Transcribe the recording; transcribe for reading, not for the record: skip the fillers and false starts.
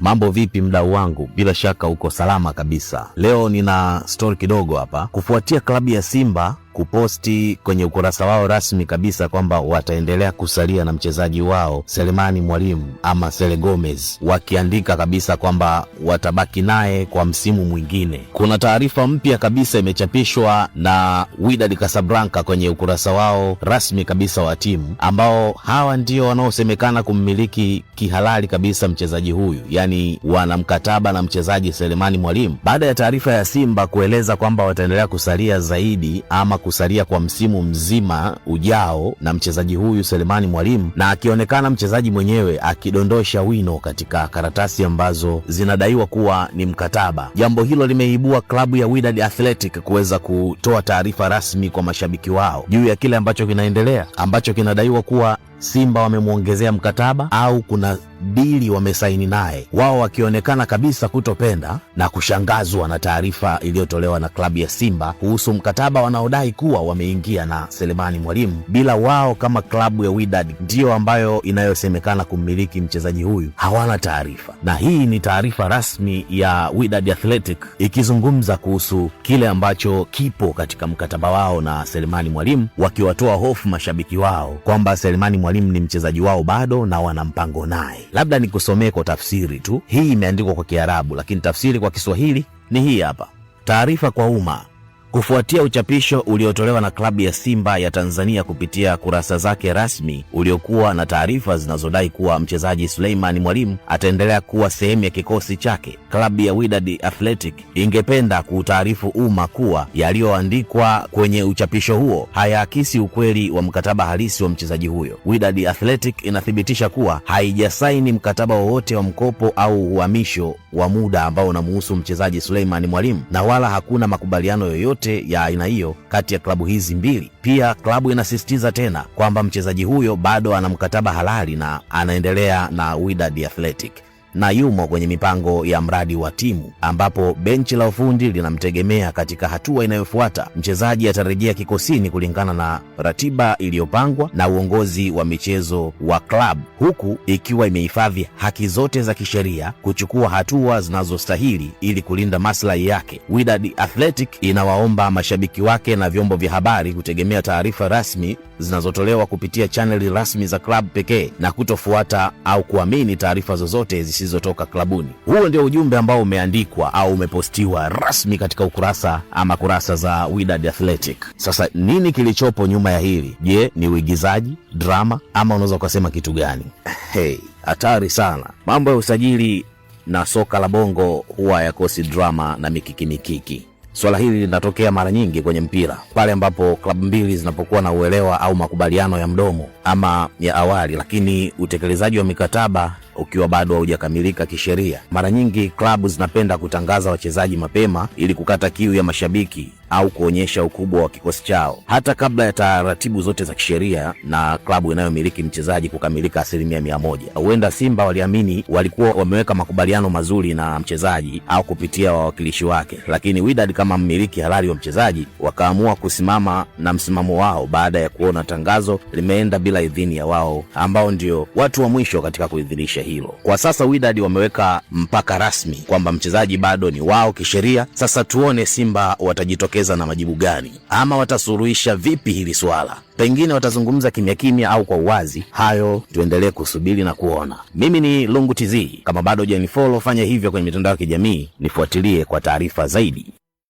Mambo vipi mdau wangu? Bila shaka uko salama kabisa. Leo nina story kidogo hapa kufuatia klabu ya Simba kuposti kwenye ukurasa wao rasmi kabisa kwamba wataendelea kusalia na mchezaji wao Selemani Mwalimu ama Sele Gomez, wakiandika kabisa kwamba watabaki naye kwa msimu mwingine. Kuna taarifa mpya kabisa imechapishwa na Wydad Casablanca kwenye ukurasa wao rasmi kabisa wa timu, ambao hawa ndio wanaosemekana kummiliki kihalali kabisa mchezaji huyu, yani wana mkataba na mchezaji Selemani Mwalimu, baada ya taarifa ya Simba kueleza kwamba wataendelea kusalia zaidi ama kusalia kwa msimu mzima ujao na mchezaji huyu Selemani Mwalimu, na akionekana mchezaji mwenyewe akidondosha wino katika karatasi ambazo zinadaiwa kuwa ni mkataba. Jambo hilo limeibua klabu ya Wydad Athletic kuweza kutoa taarifa rasmi kwa mashabiki wao juu ya kile ambacho kinaendelea, ambacho kinadaiwa kuwa Simba wamemuongezea mkataba au kuna dili wamesaini naye, wao wakionekana kabisa kutopenda na kushangazwa na taarifa iliyotolewa na klabu ya Simba kuhusu mkataba wanaodai kuwa wameingia na Selemani Mwalimu, bila wao kama klabu ya Wydad ndio ambayo inayosemekana kummiliki mchezaji huyu hawana taarifa. Na hii ni taarifa rasmi ya Wydad Athletic ikizungumza kuhusu kile ambacho kipo katika mkataba wao na Selemani Mwalimu, wakiwatoa hofu mashabiki wao kwamba Selemani Mwalimu ni mchezaji wao bado na wana mpango naye. Labda nikusomee kwa tafsiri tu. Hii imeandikwa kwa Kiarabu lakini tafsiri kwa Kiswahili ni hii hapa. Taarifa kwa umma. Kufuatia uchapisho uliotolewa na klabu ya Simba ya Tanzania kupitia kurasa zake rasmi uliokuwa na taarifa zinazodai kuwa mchezaji Selemani Mwalimu ataendelea kuwa sehemu ya kikosi chake, klabu ya Wydad Athletic ingependa kuutaarifu umma kuwa yaliyoandikwa kwenye uchapisho huo hayaakisi ukweli wa mkataba halisi wa mchezaji huyo. Wydad Athletic inathibitisha kuwa haijasaini mkataba wowote wa mkopo au uhamisho wa muda ambao unamuhusu mchezaji Selemani Mwalimu, na wala hakuna makubaliano yoyote ya aina hiyo kati ya klabu hizi mbili. Pia klabu inasisitiza tena kwamba mchezaji huyo bado ana mkataba halali na anaendelea na Wydad Athletic na yumo kwenye mipango ya mradi wa timu, ambapo benchi la ufundi linamtegemea katika hatua inayofuata. Mchezaji atarejea kikosini kulingana na ratiba iliyopangwa na uongozi wa michezo wa klabu, huku ikiwa imehifadhi haki zote za kisheria kuchukua hatua zinazostahili ili kulinda maslahi yake. Wydad Athletic inawaomba mashabiki wake na vyombo vya habari kutegemea taarifa rasmi zinazotolewa kupitia chaneli rasmi za klabu pekee na kutofuata au kuamini taarifa zozote zisizotoka klabuni. Huo ndio ujumbe ambao umeandikwa au umepostiwa rasmi katika ukurasa ama kurasa za Wydad Athletic. Sasa nini kilichopo nyuma ya hili? Je, ni uigizaji, drama ama unaweza kusema kitu gani? Hatari sana. Mambo ya usajili na soka la bongo huwa yakosi drama na mikiki. Swala hili linatokea mara nyingi kwenye mpira, pale ambapo klabu mbili zinapokuwa na uelewa au makubaliano ya mdomo ama ya awali, lakini utekelezaji wa mikataba ukiwa bado haujakamilika kisheria. Mara nyingi klabu zinapenda kutangaza wachezaji mapema ili kukata kiu ya mashabiki au kuonyesha ukubwa wa kikosi chao, hata kabla ya taratibu zote za kisheria na klabu inayomiliki mchezaji kukamilika 100%. Huenda Simba waliamini walikuwa wameweka makubaliano mazuri na mchezaji au kupitia wawakilishi wake, lakini Wydad kama mmiliki halali wa mchezaji wakaamua kusimama na msimamo wao baada ya kuona tangazo limeenda bila idhini ya wao, ambao ndio watu wa mwisho katika kuidhinisha hilo. Kwa sasa Wydad wameweka mpaka rasmi kwamba mchezaji bado ni wao kisheria. Sasa tuone Simba watajitokeza na majibu gani, ama watasuluhisha vipi hili swala. Pengine watazungumza kimya au kwa uwazi. Hayo tuendelee kusubiri na kuona. Mimi ni Lungu TZ. Kama bado hujanifollow, fanya hivyo kwenye mitandao ya kijamii, nifuatilie kwa taarifa zaidi.